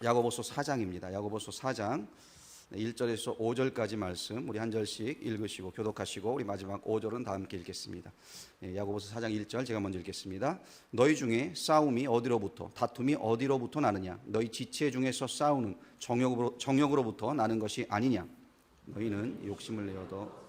야고보서 4장입니다. 야고보서 4장 1절에서 5절까지 말씀 우리 한 절씩 읽으시고 교독하시고 우리 마지막 5절은 다 함께 읽겠습니다. 야고보서 4장 1절 제가 먼저 읽겠습니다. 너희 중에 싸움이 어디로부터 다툼이 어디로부터 나느냐? 너희 지체 중에서 싸우는 정욕으로부터 나는 것이 아니냐? 너희는 욕심을 내어도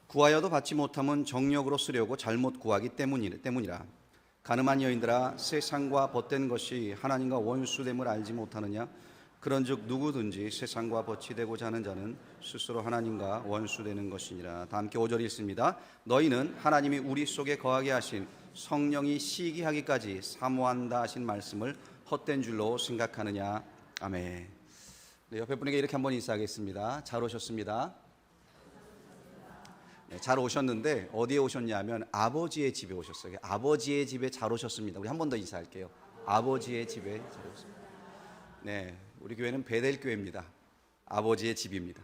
구하여도 받지 못함은 정욕으로 쓰려고 잘못 구하기 때문이라. 가늠한 여인들아, 세상과 벗된 것이 하나님과 원수됨을 알지 못하느냐? 그런즉 누구든지 세상과 벗이 되고자 하는 자는 스스로 하나님과 원수되는 것이니라. 다 함께 5절 읽습니다. 너희는 하나님이 우리 속에 거하게 하신 성령이 시기하기까지 사모한다 하신 말씀을 헛된 줄로 생각하느냐? 아멘. 네, 옆에 분에게 이렇게 한번 인사하겠습니다. 잘 오셨습니다. 잘 오셨는데 어디에 오셨냐면 아버지의 집에 오셨어요. 아버지의 집에 잘 오셨습니다. 우리 한 번 더 인사할게요. 아버지의 집에 잘 오셨습니다. 네, 우리 교회는 베델 교회입니다. 아버지의 집입니다.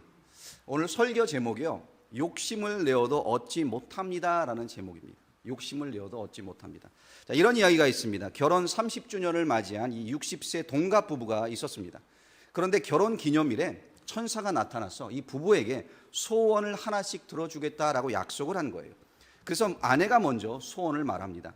오늘 설교 제목이요, 욕심을 내어도 얻지 못합니다라는 제목입니다. 욕심을 내어도 얻지 못합니다. 자, 이런 이야기가 있습니다. 결혼 30주년을 맞이한 이 60세 동갑 부부가 있었습니다. 그런데 결혼 기념일에 천사가 나타나서 이 부부에게 소원을 하나씩 들어주겠다라고 약속을 한 거예요. 그래서 아내가 먼저 소원을 말합니다.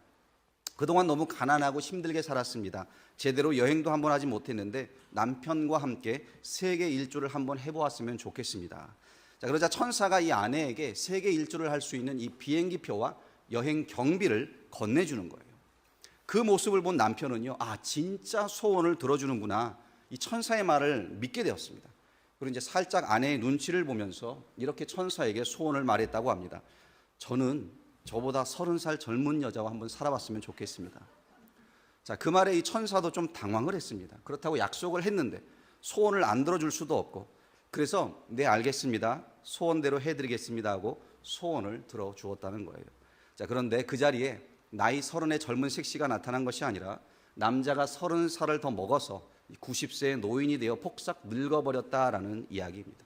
그동안 너무 가난하고 힘들게 살았습니다. 제대로 여행도 한번 하지 못했는데 남편과 함께 세계 일주를 한번 해보았으면 좋겠습니다. 자, 그러자 천사가 이 아내에게 세계 일주를 할 수 있는 이 비행기표와 여행 경비를 건네주는 거예요. 그 모습을 본 남편은요, 아, 진짜 소원을 들어주는구나, 이 천사의 말을 믿게 되었습니다. 그리고 이제 살짝 아내의 눈치를 보면서 이렇게 천사에게 소원을 말했다고 합니다. 저는 저보다 30살 젊은 여자와 한번 살아봤으면 좋겠습니다. 자, 그 말에 이 천사도 좀 당황을 했습니다. 그렇다고 약속을 했는데 소원을 안 들어줄 수도 없고, 그래서 네, 알겠습니다, 소원대로 해드리겠습니다 하고 소원을 들어주었다는 거예요. 자, 그런데 그 자리에 나이 30의 젊은 색시가 나타난 것이 아니라 남자가 30살을 더 먹어서 90세의 노인이 되어 폭삭 늙어버렸다라는 이야기입니다.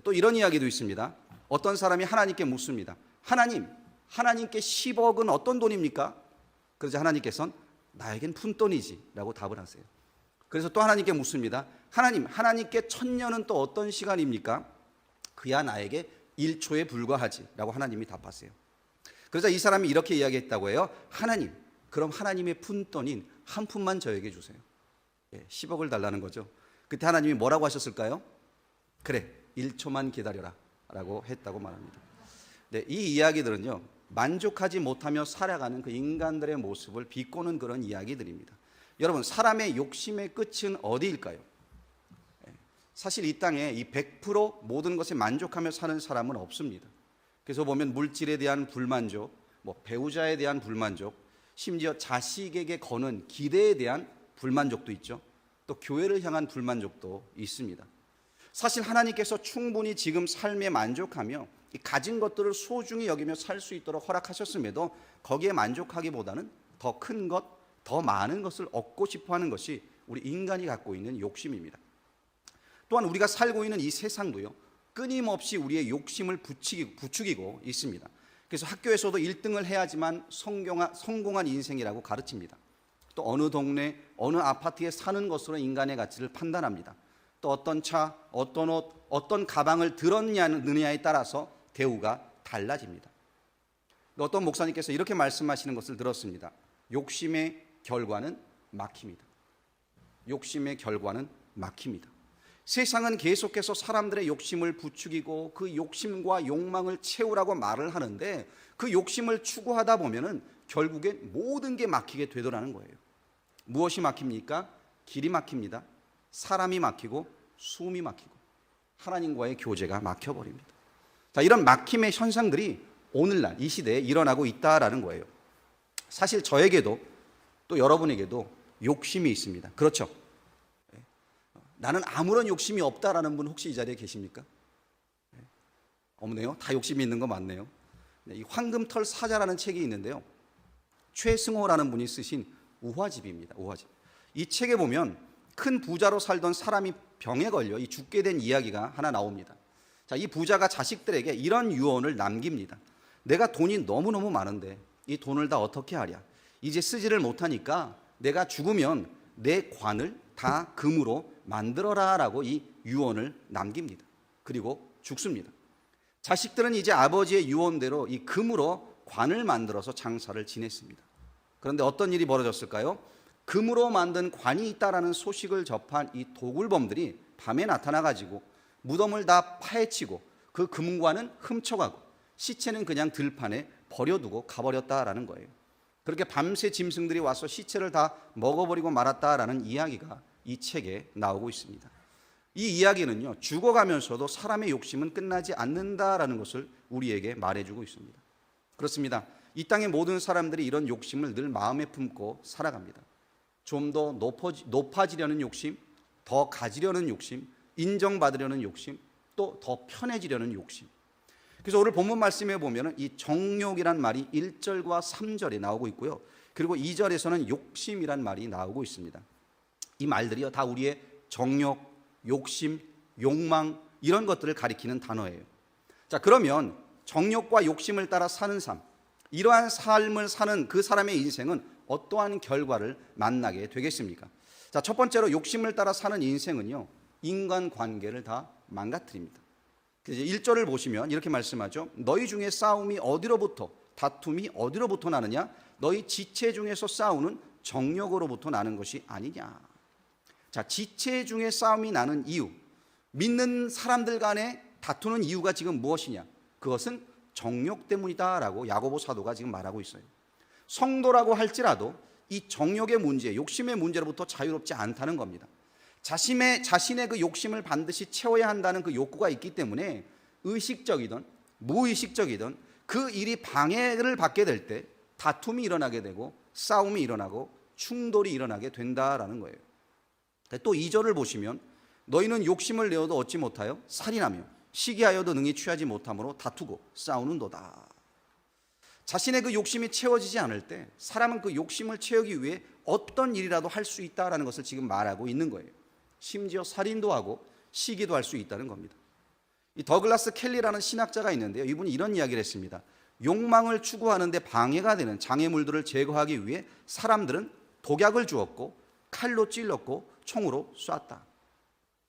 또 이런 이야기도 있습니다. 어떤 사람이 하나님께 묻습니다. 하나님께 10억은 어떤 돈입니까? 그러자 하나님께서는 나에겐 푼돈이지 라고 답을 하세요. 그래서 또 하나님께 묻습니다. 하나님께 1000년은 또 어떤 시간입니까? 그야 나에게 1초에 불과하지 라고 하나님이 답하세요. 그러자 이 사람이 이렇게 이야기했다고 해요. 그럼 하나님의 푼돈인 한 푼만 저에게 주세요. 10억을 달라는 거죠. 그때 하나님이 뭐라고 하셨을까요? 그래, 1초만 기다려라 라고 했다고 말합니다. 네, 이 이야기들은요, 만족하지 못하며 살아가는 그 인간들의 모습을 비꼬는 그런 이야기들입니다. 여러분, 사람의 욕심의 끝은 어디일까요? 사실 이 땅에 이 100% 모든 것에 만족하며 사는 사람은 없습니다. 그래서 보면 물질에 대한 불만족, 배우자에 대한 불만족, 심지어 자식에게 거는 기대에 대한 불만족도 있죠. 또 교회를 향한 불만족도 있습니다. 사실 하나님께서 충분히 지금 삶에 만족하며 이 가진 것들을 소중히 여기며 살 수 있도록 허락하셨음에도 거기에 만족하기보다는 더 큰 것, 더 많은 것을 얻고 싶어하는 것이 우리 인간이 갖고 있는 욕심입니다. 또한 우리가 살고 있는 이 세상도요, 끊임없이 우리의 욕심을 부추기고 있습니다. 그래서 학교에서도 1등을 해야지만 성공한 인생이라고 가르칩니다. 또 어느 동네, 어느 아파트에 사는 것으로 인간의 가치를 판단합니다. 또 어떤 차, 어떤 옷, 어떤 가방을 들었느냐에 따라서 대우가 달라집니다. 어떤 목사님께서 이렇게 말씀하시는 것을 들었습니다. 욕심의 결과는 막힙니다. 욕심의 결과는 막힙니다. 세상은 계속해서 사람들의 욕심을 부추기고 그 욕심과 욕망을 채우라고 말을 하는데 그 욕심을 추구하다 보면은 결국엔 모든 게 막히게 되더라는 거예요. 무엇이 막힙니까? 길이 막힙니다. 사람이 막히고 숨이 막히고 하나님과의 교제가 막혀버립니다. 자, 이런 막힘의 현상들이 오늘날 이 시대에 일어나고 있다라는 거예요. 사실 저에게도 또 여러분에게도 욕심이 있습니다. 그렇죠? 나는 아무런 욕심이 없다라는 분 혹시 이 자리에 계십니까? 없네요. 다 욕심이 있는 거 맞네요. 이 황금털 사자라는 책이 있는데요, 최승호라는 분이 쓰신 우화집입니다. 우화집. 이 책에 보면 큰 부자로 살던 사람이 병에 걸려 죽게 된 이야기가 하나 나옵니다. 자, 이 부자가 자식들에게 이런 유언을 남깁니다. 내가 돈이 너무너무 많은데 이 돈을 다 어떻게 하랴? 이제 쓰지를 못하니까 내가 죽으면 내 관을 다 금으로 만들어라 라고 이 유언을 남깁니다. 그리고 죽습니다. 자식들은 이제 아버지의 유언대로 이 금으로 관을 만들어서 장사를 지냈습니다. 그런데 어떤 일이 벌어졌을까요? 금으로 만든 관이 있다라는 소식을 접한 이 도굴범들이 밤에 나타나가지고 무덤을 다 파헤치고 그 금관은 훔쳐가고 시체는 그냥 들판에 버려두고 가버렸다라는 거예요. 그렇게 밤새 짐승들이 와서 시체를 다 먹어버리고 말았다라는 이야기가 이 책에 나오고 있습니다. 이 이야기는요, 죽어가면서도 사람의 욕심은 끝나지 않는다라는 것을 우리에게 말해주고 있습니다. 그렇습니다. 이 땅의 모든 사람들이 이런 욕심을 늘 마음에 품고 살아갑니다. 좀 더 높아지려는 욕심, 더 가지려는 욕심, 인정받으려는 욕심, 또 더 편해지려는 욕심. 그래서 오늘 본문 말씀에 보면 이 정욕이란 말이 1절과 3절에 나오고 있고요. 그리고 2절에서는 욕심이란 말이 나오고 있습니다. 이 말들이요, 다 우리의 정욕, 욕심, 욕망 이런 것들을 가리키는 단어예요. 자, 그러면 정욕과 욕심을 따라 사는 삶, 이러한 삶을 사는 그 사람의 인생은 어떠한 결과를 만나게 되겠습니까? 자, 첫 번째로 욕심을 따라 사는 인생은요, 인간관계를 다 망가뜨립니다. 1절을 보시면 이렇게 말씀하죠. 너희 중에 싸움이 어디로부터, 다툼이 어디로부터 나느냐? 너희 지체 중에서 싸우는 정욕으로부터 나는 것이 아니냐. 자, 지체 중에 싸움이 나는 이유, 믿는 사람들 간에 다투는 이유가 지금 무엇이냐? 그것은 정욕 때문이다라고 야고보 사도가 지금 말하고 있어요. 성도라고 할지라도 이 정욕의 문제, 욕심의 문제로부터 자유롭지 않다는 겁니다. 자신의 그 욕심을 반드시 채워야 한다는 그 욕구가 있기 때문에 의식적이든 무의식적이든 그 일이 방해를 받게 될 때 다툼이 일어나게 되고 싸움이 일어나고 충돌이 일어나게 된다라는 거예요. 또 2절을 보시면 너희는 욕심을 내어도 얻지 못하여 살인하며 시기하여도 능히 취하지 못함으로 다투고 싸우는도다. 자신의 그 욕심이 채워지지 않을 때 사람은 그 욕심을 채우기 위해 어떤 일이라도 할 수 있다라는 것을 지금 말하고 있는 거예요. 심지어 살인도 하고 시기도 할 수 있다는 겁니다. 이 더글라스 켈리라는 신학자가 있는데요, 이분이 이런 이야기를 했습니다. 욕망을 추구하는 데 방해가 되는 장애물들을 제거하기 위해 사람들은 독약을 주었고 칼로 찔렀고 총으로 쐈다.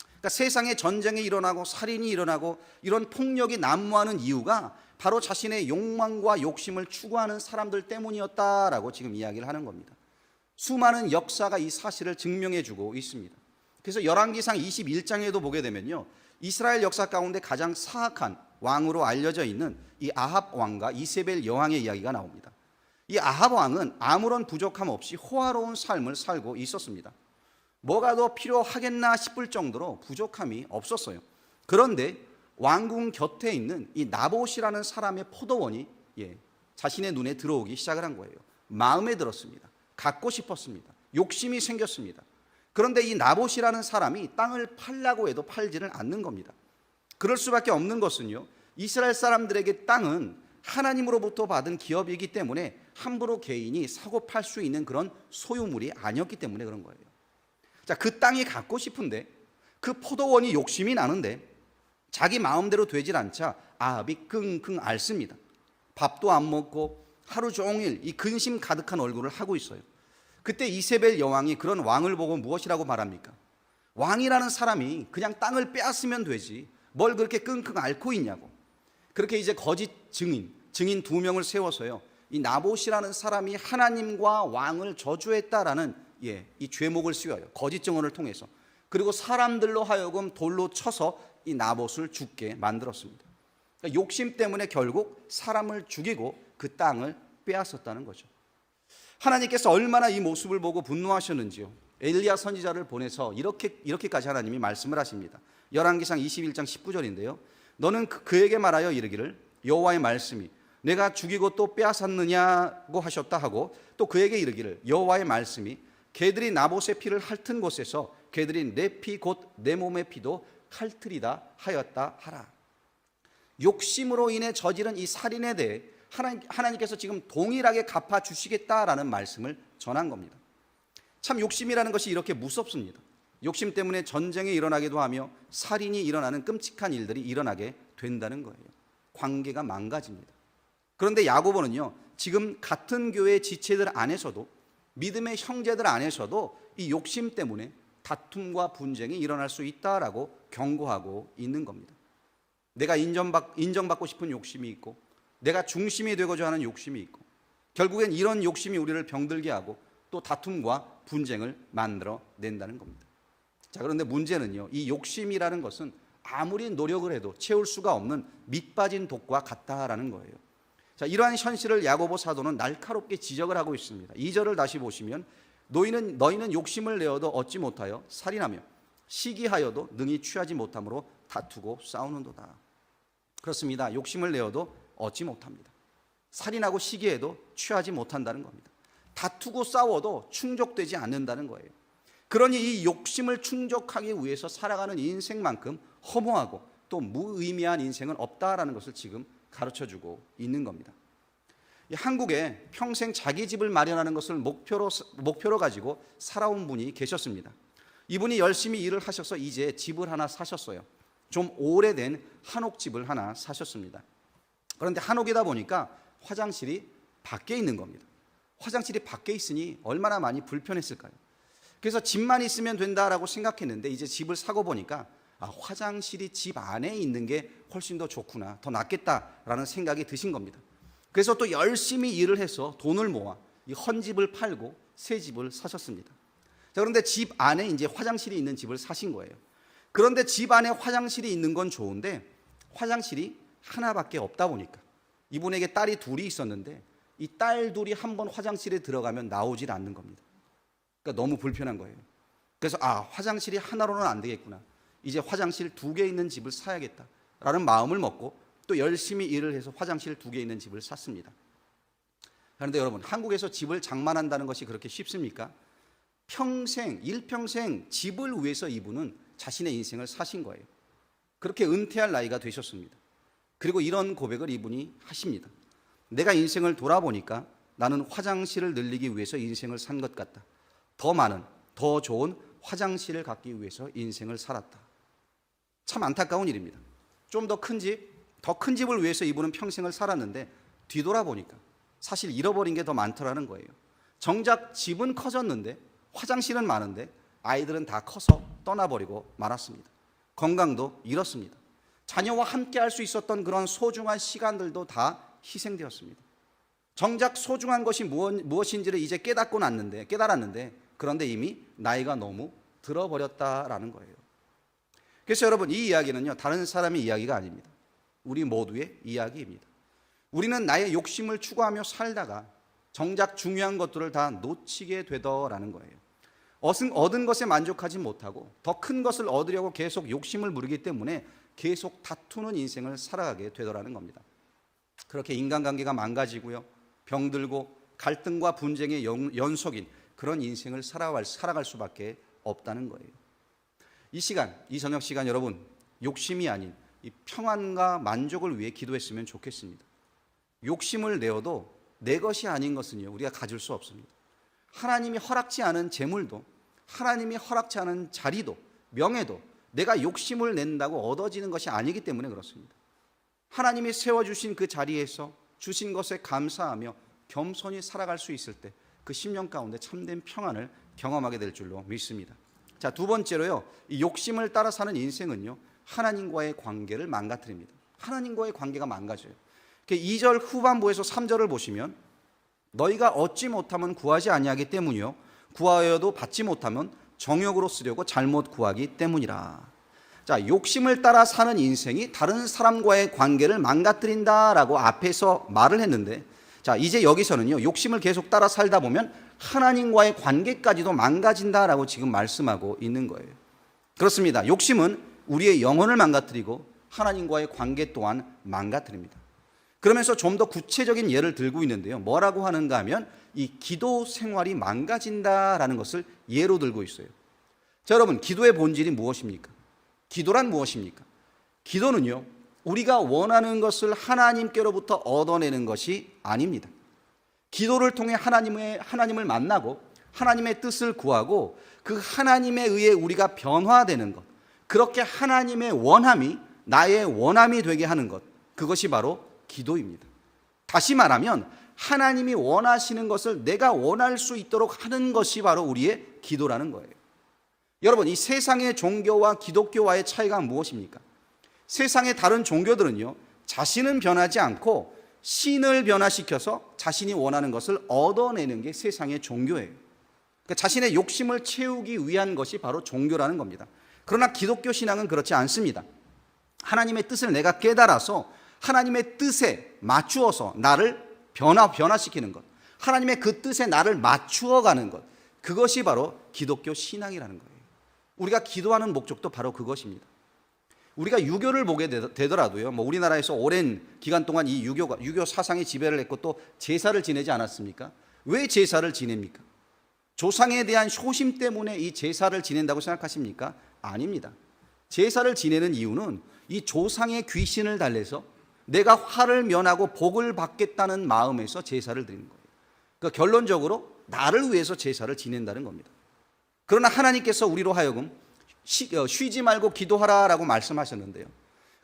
그러니까 세상에 전쟁이 일어나고 살인이 일어나고 이런 폭력이 난무하는 이유가 바로 자신의 욕망과 욕심을 추구하는 사람들 때문이었다라고 지금 이야기를 하는 겁니다. 수많은 역사가 이 사실을 증명해주고 있습니다. 그래서 열왕기상 21장에도 보게 되면요, 이스라엘 역사 가운데 가장 사악한 왕으로 알려져 있는 이 아합 왕과 이세벨 여왕의 이야기가 나옵니다. 이 아합 왕은 아무런 부족함 없이 호화로운 삶을 살고 있었습니다. 뭐가 더 필요하겠나 싶을 정도로 부족함이 없었어요. 그런데 왕궁 곁에 있는 이 나봇이라는 사람의 포도원이 자신의 눈에 들어오기 시작을 한 거예요. 마음에 들었습니다. 갖고 싶었습니다. 욕심이 생겼습니다. 그런데 이 나봇이라는 사람이 땅을 팔라고 해도 팔지를 않는 겁니다. 그럴 수밖에 없는 것은요, 이스라엘 사람들에게 땅은 하나님으로부터 받은 기업이기 때문에 함부로 개인이 사고 팔 수 있는 그런 소유물이 아니었기 때문에 그런 거예요. 자, 그 땅이 갖고 싶은데 그 포도원이 욕심이 나는데 자기 마음대로 되질 않자 아합이 끙끙 앓습니다. 밥도 안 먹고 하루 종일 이 근심 가득한 얼굴을 하고 있어요. 그때 이세벨 여왕이 그런 왕을 보고 무엇이라고 말합니까? 왕이라는 사람이 그냥 땅을 빼앗으면 되지 뭘 그렇게 끙끙 앓고 있냐고. 그렇게 이제 거짓 증인 2명을 세워서요, 이 나봇이라는 사람이 하나님과 왕을 저주했다라는 이 죄목을 씌워요. 거짓 증언을 통해서. 그리고 사람들로 하여금 돌로 쳐서 이 나봇을 죽게 만들었습니다. 그러니까 욕심 때문에 결국 사람을 죽이고 그 땅을 빼앗았다는 거죠. 하나님께서 얼마나 이 모습을 보고 분노하셨는지요. 엘리야 선지자를 보내서 이렇게까지 하나님이 말씀을 하십니다. 열왕기상 21장 19절인데요. 너는 그에게 말하여 이르기를 여호와의 말씀이 내가 죽이고 또 빼앗았느냐고 하셨다 하고, 또 그에게 이르기를 여호와의 말씀이 개들이 나봇의 피를 핥은 곳에서 개들이 내 피 곧 내 몸의 피도 핥으리다 하였다 하라. 욕심으로 인해 저지른 이 살인에 대해 하나님께서 지금 동일하게 갚아주시겠다라는 말씀을 전한 겁니다. 참 욕심이라는 것이 이렇게 무섭습니다. 욕심 때문에 전쟁이 일어나기도 하며 살인이 일어나는 끔찍한 일들이 일어나게 된다는 거예요. 관계가 망가집니다. 그런데 야고보는요, 지금 같은 교회 지체들 안에서도, 믿음의 형제들 안에서도 이 욕심 때문에 다툼과 분쟁이 일어날 수 있다라고 경고하고 있는 겁니다. 내가 인정받고 싶은 욕심이 있고, 내가 중심이 되고자 하는 욕심이 있고, 결국엔 이런 욕심이 우리를 병들게 하고 또 다툼과 분쟁을 만들어 낸다는 겁니다. 자, 그런데 문제는요, 이 욕심이라는 것은 아무리 노력을 해도 채울 수가 없는 밑빠진 독과 같다라는 거예요. 자, 이러한 현실을 야고보 사도는 날카롭게 지적을 하고 있습니다. 2절을 다시 보시면, 너희는 욕심을 내어도 얻지 못하여 살인하며 시기하여도 능히 취하지 못함으로 다투고 싸우는도다. 그렇습니다. 욕심을 내어도 얻지 못합니다. 살인하고 시기해도 취하지 못한다는 겁니다. 다투고 싸워도 충족되지 않는다는 거예요. 그러니 이 욕심을 충족하기 위해서 살아가는 인생만큼 허무하고 또 무의미한 인생은 없다라는 것을 지금 가르쳐주고 있는 겁니다. 한국에 평생 자기 집을 마련하는 것을 목표로 가지고 살아온 분이 계셨습니다. 이분이 열심히 일을 하셔서 이제 집을 하나 사셨어요. 좀 오래된 한옥집을 하나 사셨습니다. 그런데 한옥이다 보니까 화장실이 밖에 있는 겁니다. 화장실이 밖에 있으니 얼마나 많이 불편했을까요? 그래서 집만 있으면 된다라고 생각했는데 이제 집을 사고 보니까 화장실이 집 안에 있는 게 훨씬 더 좋구나, 더 낫겠다라는 생각이 드신 겁니다. 그래서 또 열심히 일을 해서 돈을 모아 이 헌집을 팔고 새 집을 사셨습니다. 자, 그런데 집 안에 이제 화장실이 있는 집을 사신 거예요. 그런데 집 안에 화장실이 있는 건 좋은데 화장실이 하나밖에 없다 보니까 이분에게 딸이 둘이 있었는데 이 딸 둘이 한 번 화장실에 들어가면 나오질 않는 겁니다. 그러니까 너무 불편한 거예요. 그래서 화장실이 하나로는 안 되겠구나, 이제 화장실 2개 있는 집을 사야겠다라는 마음을 먹고 또 열심히 일을 해서 화장실 2개 있는 집을 샀습니다. 그런데 여러분, 한국에서 집을 장만한다는 것이 그렇게 쉽습니까? 일평생 집을 위해서 이분은 자신의 인생을 사신 거예요. 그렇게 은퇴할 나이가 되셨습니다. 그리고 이런 고백을 이분이 하십니다. 내가 인생을 돌아보니까 나는 화장실을 늘리기 위해서 인생을 산 것 같다. 더 많은, 더 좋은 화장실을 갖기 위해서 인생을 살았다. 참 안타까운 일입니다. 좀 더 큰 집, 더 큰 집을 위해서 이분은 평생을 살았는데 뒤돌아보니까 사실 잃어버린 게 더 많더라는 거예요. 정작 집은 커졌는데 화장실은 많은데 아이들은 다 커서 떠나버리고 말았습니다. 건강도 잃었습니다. 자녀와 함께 할 수 있었던 그런 소중한 시간들도 다 희생되었습니다. 정작 소중한 것이 무엇인지를 이제 깨달았는데 그런데 이미 나이가 너무 들어버렸다라는 거예요. 그래서 여러분, 이 이야기는요, 다른 사람의 이야기가 아닙니다. 우리 모두의 이야기입니다. 우리는 나의 욕심을 추구하며 살다가 정작 중요한 것들을 다 놓치게 되더라는 거예요. 얻은 것에 만족하지 못하고 더 큰 것을 얻으려고 계속 욕심을 부리기 때문에 계속 다투는 인생을 살아가게 되더라는 겁니다. 그렇게 인간관계가 망가지고요, 병들고 갈등과 분쟁의 연속인 그런 인생을 살아갈 수밖에 없다는 거예요. 이 저녁 시간 여러분, 욕심이 아닌 이 평안과 만족을 위해 기도했으면 좋겠습니다. 욕심을 내어도 내 것이 아닌 것은요, 우리가 가질 수 없습니다. 하나님이 허락지 않은 재물도, 하나님이 허락지 않은 자리도, 명예도 내가 욕심을 낸다고 얻어지는 것이 아니기 때문에 그렇습니다. 하나님이 세워주신 그 자리에서 주신 것에 감사하며 겸손히 살아갈 수 있을 때 그 심령 가운데 참된 평안을 경험하게 될 줄로 믿습니다. 자, 두 번째로요, 이 욕심을 따라 사는 인생은요, 하나님과의 관계를 망가뜨립니다. 하나님과의 관계가 망가져요. 2절 후반부에서 3절을 보시면, 너희가 얻지 못하면 구하지 아니하기 때문이요, 구하여도 받지 못하면 정욕으로 쓰려고 잘못 구하기 때문이라. 자, 욕심을 따라 사는 인생이 다른 사람과의 관계를 망가뜨린다라고 앞에서 말을 했는데, 자, 이제 여기서는요, 욕심을 계속 따라 살다 보면 하나님과의 관계까지도 망가진다라고 지금 말씀하고 있는 거예요. 그렇습니다. 욕심은 우리의 영혼을 망가뜨리고 하나님과의 관계 또한 망가뜨립니다. 그러면서 좀 더 구체적인 예를 들고 있는데요, 뭐라고 하는가 하면 이 기도 생활이 망가진다라는 것을 예로 들고 있어요. 자, 여러분, 기도의 본질이 무엇입니까? 기도란 무엇입니까? 기도는요, 우리가 원하는 것을 하나님께로부터 얻어내는 것이 아닙니다. 기도를 통해 하나님을 만나고 하나님의 뜻을 구하고 그 하나님에 의해 우리가 변화되는 것, 그렇게 하나님의 원함이 나의 원함이 되게 하는 것, 그것이 바로 기도입니다. 다시 말하면 하나님이 원하시는 것을 내가 원할 수 있도록 하는 것이 바로 우리의 기도라는 거예요. 여러분, 이 세상의 종교와 기독교와의 차이가 무엇입니까? 세상의 다른 종교들은요, 자신은 변하지 않고 신을 변화시켜서 자신이 원하는 것을 얻어내는 게 세상의 종교예요. 그러니까 자신의 욕심을 채우기 위한 것이 바로 종교라는 겁니다. 그러나 기독교 신앙은 그렇지 않습니다. 하나님의 뜻을 내가 깨달아서 하나님의 뜻에 맞추어서 나를 변화시키는 것, 하나님의 그 뜻에 나를 맞추어 가는 것, 그것이 바로 기독교 신앙이라는 거예요. 우리가 기도하는 목적도 바로 그것입니다. 우리가 유교를 보게 되더라도요, 우리나라에서 오랜 기간 동안 이 유교 사상이 지배를 했고 또 제사를 지내지 않았습니까? 왜 제사를 지냅니까? 조상에 대한 효심 때문에 이 제사를 지낸다고 생각하십니까? 아닙니다. 제사를 지내는 이유는 이 조상의 귀신을 달래서 내가 화를 면하고 복을 받겠다는 마음에서 제사를 드리는 거예요. 그러니까 결론적으로 나를 위해서 제사를 지낸다는 겁니다. 그러나 하나님께서 우리로 하여금 쉬지 말고 기도하라라고 말씀하셨는데요,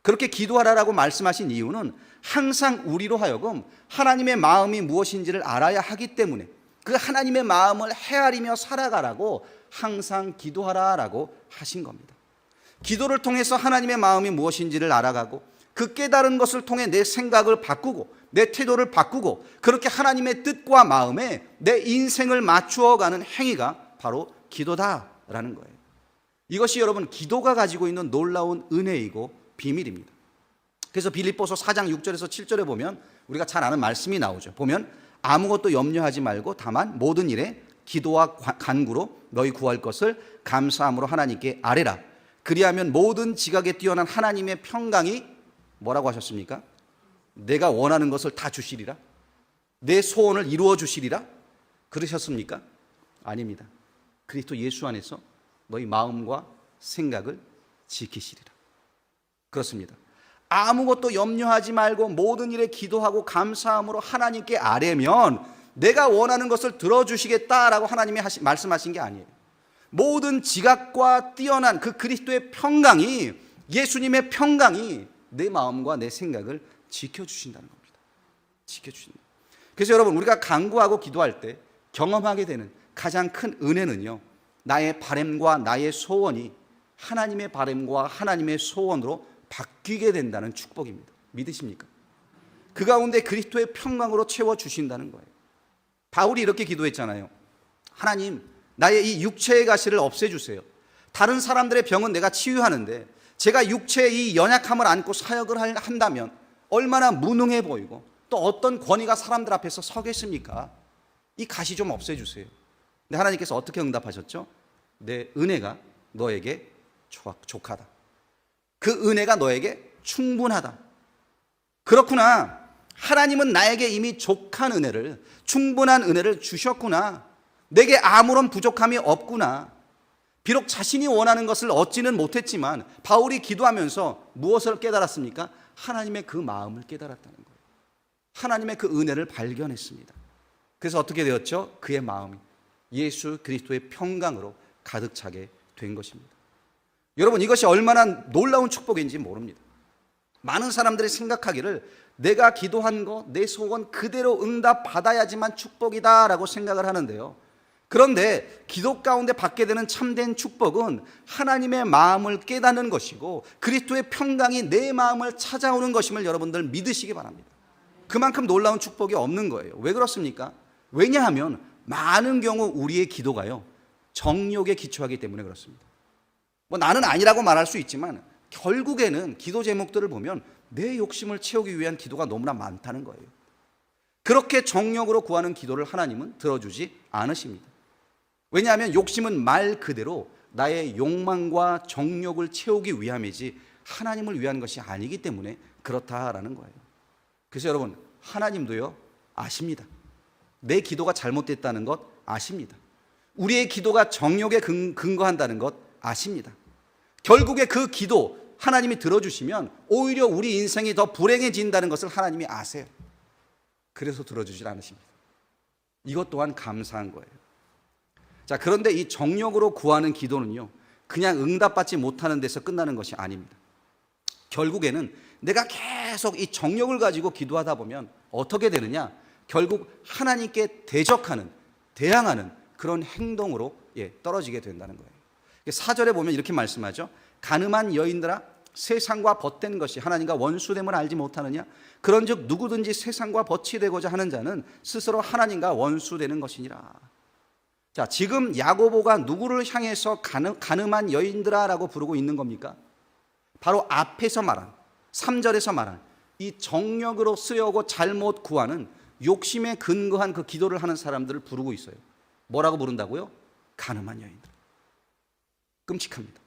그렇게 기도하라라고 말씀하신 이유는 항상 우리로 하여금 하나님의 마음이 무엇인지를 알아야 하기 때문에 그 하나님의 마음을 헤아리며 살아가라고 항상 기도하라라고 하신 겁니다. 기도를 통해서 하나님의 마음이 무엇인지를 알아가고 그 깨달은 것을 통해 내 생각을 바꾸고 내 태도를 바꾸고 그렇게 하나님의 뜻과 마음에 내 인생을 맞추어가는 행위가 바로 기도다라는 거예요. 이것이 여러분 기도가 가지고 있는 놀라운 은혜이고 비밀입니다. 그래서 빌립보서 4장 6절에서 7절에 보면 우리가 잘 아는 말씀이 나오죠. 보면 아무것도 염려하지 말고 다만 모든 일에 기도와 간구로 너희 구할 것을 감사함으로 하나님께 아뢰라. 그리하면 모든 지각에 뛰어난 하나님의 평강이 뭐라고 하셨습니까? 내가 원하는 것을 다 주시리라. 내 소원을 이루어 주시리라. 그러셨습니까? 아닙니다. 그리스도 예수 안에서 너희 마음과 생각을 지키시리라. 그렇습니다. 아무것도 염려하지 말고 모든 일에 기도하고 감사함으로 하나님께 아뢰면 내가 원하는 것을 들어주시겠다라고 하나님이 말씀하신 게 아니에요. 모든 지각과 뛰어난 그 그리스도의 평강이, 예수님의 평강이 내 마음과 내 생각을 지켜주신다는 겁니다. 지켜주신다. 그래서 여러분, 우리가 간구하고 기도할 때 경험하게 되는 가장 큰 은혜는요, 나의 바램과 나의 소원이 하나님의 바램과 하나님의 소원으로 바뀌게 된다는 축복입니다. 믿으십니까? 그 가운데 그리스도의 평강으로 채워주신다는 거예요. 바울이 이렇게 기도했잖아요. 하나님, 나의 이 육체의 가시를 없애주세요. 다른 사람들의 병은 내가 치유하는데 제가 육체의 이 연약함을 안고 사역을 한다면 얼마나 무능해 보이고 또 어떤 권위가 사람들 앞에서 서겠습니까? 이 가시 좀 없애주세요. 근데 하나님께서 어떻게 응답하셨죠? 내 은혜가 너에게 족하다. 그 은혜가 너에게 충분하다. 그렇구나. 하나님은 나에게 이미 족한 은혜를, 충분한 은혜를 주셨구나. 내게 아무런 부족함이 없구나. 비록 자신이 원하는 것을 얻지는 못했지만 바울이 기도하면서 무엇을 깨달았습니까? 하나님의 그 마음을 깨달았다는 거예요. 하나님의 그 은혜를 발견했습니다. 그래서 어떻게 되었죠? 그의 마음이 예수 그리스도의 평강으로 가득 차게 된 것입니다. 여러분, 이것이 얼마나 놀라운 축복인지 모릅니다. 많은 사람들이 생각하기를 내가 기도한 거, 내 소원 그대로 응답받아야지만 축복이다라고 생각을 하는데요. 그런데 기도 가운데 받게 되는 참된 축복은 하나님의 마음을 깨닫는 것이고 그리스도의 평강이 내 마음을 찾아오는 것임을 여러분들 믿으시기 바랍니다. 그만큼 놀라운 축복이 없는 거예요. 왜 그렇습니까? 왜냐하면 많은 경우 우리의 기도가요, 정욕에 기초하기 때문에 그렇습니다. 나는 아니라고 말할 수 있지만 결국에는 기도 제목들을 보면 내 욕심을 채우기 위한 기도가 너무나 많다는 거예요. 그렇게 정욕으로 구하는 기도를 하나님은 들어주지 않으십니다. 왜냐하면 욕심은 말 그대로 나의 욕망과 정욕을 채우기 위함이지 하나님을 위한 것이 아니기 때문에 그렇다라는 거예요. 그래서 여러분, 하나님도요 아십니다. 내 기도가 잘못됐다는 것 아십니다. 우리의 기도가 정욕에 근거한다는 것 아십니다. 결국에 그 기도 하나님이 들어주시면 오히려 우리 인생이 더 불행해진다는 것을 하나님이 아세요. 그래서 들어주질 않으십니다. 이것 또한 감사한 거예요. 자, 그런데 이 정욕으로 구하는 기도는요, 그냥 응답받지 못하는 데서 끝나는 것이 아닙니다. 결국에는 내가 계속 이 정욕을 가지고 기도하다 보면 어떻게 되느냐? 결국 하나님께 대항하는 그런 행동으로 떨어지게 된다는 거예요. 4절에 보면 이렇게 말씀하죠. 가늠한 여인들아, 세상과 벗된 것이 하나님과 원수됨을 알지 못하느냐? 그런즉 누구든지 세상과 벗이 되고자 하는 자는 스스로 하나님과 원수되는 것이니라. 자, 지금 야고보가 누구를 향해서 가늠한 여인들아라고 부르고 있는 겁니까? 바로 앞에서 말한 3절에서 말한 이 정력으로 쓰려고 잘못 구하는 욕심에 근거한 그 기도를 하는 사람들을 부르고 있어요. 뭐라고 부른다고요? 가늠한 여인들. 끔찍합니다.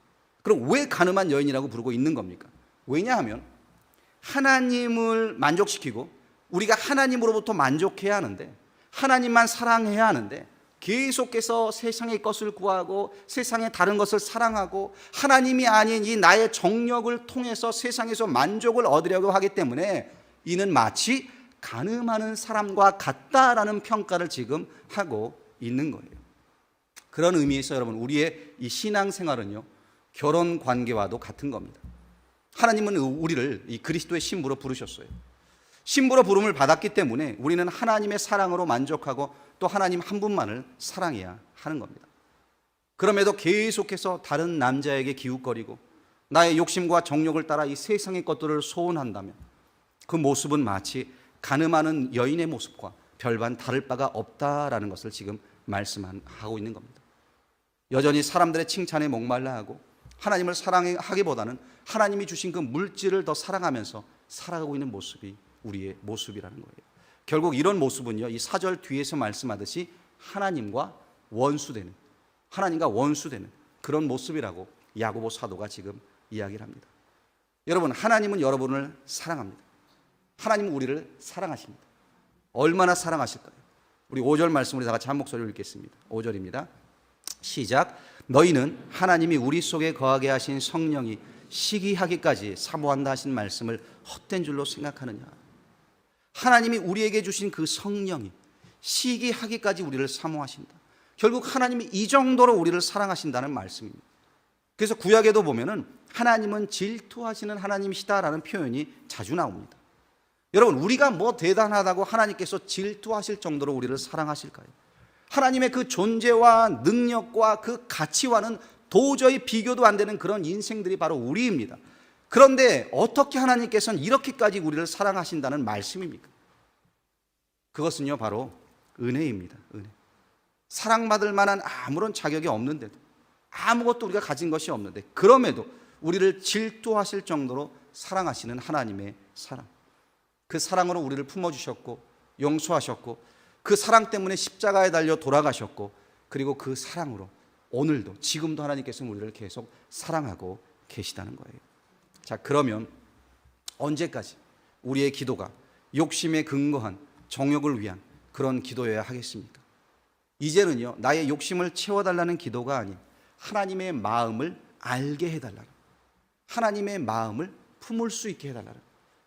그럼 왜 가늠한 여인이라고 부르고 있는 겁니까? 왜냐하면 하나님을 만족시키고 우리가 하나님으로부터 만족해야 하는데, 하나님만 사랑해야 하는데 계속해서 세상의 것을 구하고 세상의 다른 것을 사랑하고 하나님이 아닌 이 나의 정력을 통해서 세상에서 만족을 얻으려고 하기 때문에 이는 마치 가늠하는 사람과 같다라는 평가를 지금 하고 있는 거예요. 그런 의미에서 여러분, 우리의 이 신앙생활은요, 결혼 관계와도 같은 겁니다. 하나님은 우리를 이 그리스도의 신부로 부르셨어요. 신부로 부름을 받았기 때문에 우리는 하나님의 사랑으로 만족하고 또 하나님 한 분만을 사랑해야 하는 겁니다. 그럼에도 계속해서 다른 남자에게 기웃거리고 나의 욕심과 정욕을 따라 이 세상의 것들을 소원한다면 그 모습은 마치 가늠하는 여인의 모습과 별반 다를 바가 없다라는 것을 지금 말씀하고 있는 겁니다. 여전히 사람들의 칭찬에 목말라 하고 하나님을 사랑하기보다는 하나님이 주신 그 물질을 더 사랑하면서 살아가고 있는 모습이 우리의 모습이라는 거예요. 결국 이런 모습은요, 이 4절 뒤에서 말씀하듯이 하나님과 원수되는 그런 모습이라고 야고보 사도가 지금 이야기를 합니다. 여러분, 하나님은 여러분을 사랑합니다. 하나님은 우리를 사랑하십니다. 얼마나 사랑하실까요? 우리 5절 말씀 우리 다 같이 한 목소리로 읽겠습니다. 5절입니다. 시작. 너희는 하나님이 우리 속에 거하게 하신 성령이 시기하기까지 사모한다 하신 말씀을 헛된 줄로 생각하느냐? 하나님이 우리에게 주신 그 성령이 시기하기까지 우리를 사모하신다. 결국 하나님이 이 정도로 우리를 사랑하신다는 말씀입니다. 그래서 구약에도 보면은 하나님은 질투하시는 하나님이시다라는 표현이 자주 나옵니다. 여러분, 우리가 뭐 대단하다고 하나님께서 질투하실 정도로 우리를 사랑하실까요? 하나님의 그 존재와 능력과 그 가치와는 도저히 비교도 안 되는 그런 인생들이 바로 우리입니다. 그런데 어떻게 하나님께서는 이렇게까지 우리를 사랑하신다는 말씀입니까? 그것은요, 바로 은혜입니다. 은혜. 사랑받을 만한 아무런 자격이 없는데도, 아무것도 우리가 가진 것이 없는데, 그럼에도 우리를 질투하실 정도로 사랑하시는 하나님의 사랑. 그 사랑으로 우리를 품어주셨고 용서하셨고 그 사랑 때문에 십자가에 달려 돌아가셨고, 그리고 그 사랑으로 오늘도 지금도 하나님께서는 우리를 계속 사랑하고 계시다는 거예요. 자, 그러면 언제까지 우리의 기도가 욕심에 근거한 정욕을 위한 그런 기도여야 하겠습니까? 이제는요, 나의 욕심을 채워달라는 기도가 아닌 하나님의 마음을 알게 해달라는, 하나님의 마음을 품을 수 있게 해달라는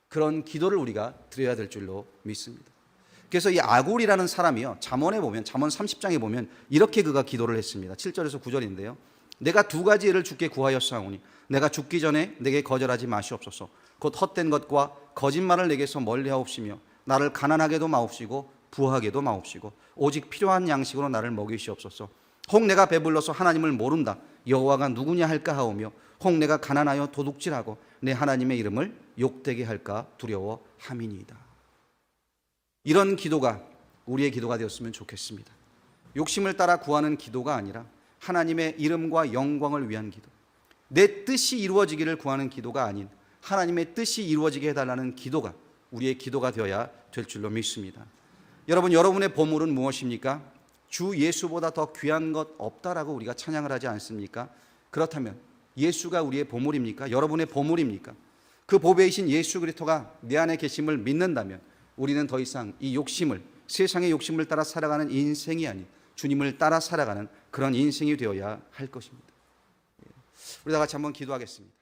그런 기도를 우리가 드려야 될 줄로 믿습니다. 그래서 이 아굴이라는 사람이요, 잠언에 보면, 잠언 30장에 보면 이렇게 그가 기도를 했습니다. 7절에서 9절인데요. 내가 두 가지 일을 주께 구하였사오니 내가 죽기 전에 내게 거절하지 마시옵소서. 곧 헛된 것과 거짓말을 내게서 멀리하옵시며 나를 가난하게도 마옵시고 부하게도 마옵시고 오직 필요한 양식으로 나를 먹이시옵소서. 혹 내가 배불러서 하나님을 모른다 여호와가 누구냐 할까 하오며 혹 내가 가난하여 도둑질하고 내 하나님의 이름을 욕되게 할까 두려워함이니이다. 이런 기도가 우리의 기도가 되었으면 좋겠습니다. 욕심을 따라 구하는 기도가 아니라 하나님의 이름과 영광을 위한 기도, 내 뜻이 이루어지기를 구하는 기도가 아닌 하나님의 뜻이 이루어지게 해달라는 기도가 우리의 기도가 되어야 될 줄로 믿습니다. 여러분, 여러분의 보물은 무엇입니까? 주 예수보다 더 귀한 것 없다라고 우리가 찬양을 하지 않습니까? 그렇다면 예수가 우리의 보물입니까? 여러분의 보물입니까? 그 보배이신 예수 그리스도가 내 안에 계심을 믿는다면 우리는 더 이상 이 욕심을, 세상의 욕심을 따라 살아가는 인생이 아닌 주님을 따라 살아가는 그런 인생이 되어야 할 것입니다. 우리 다 같이 한번 기도하겠습니다.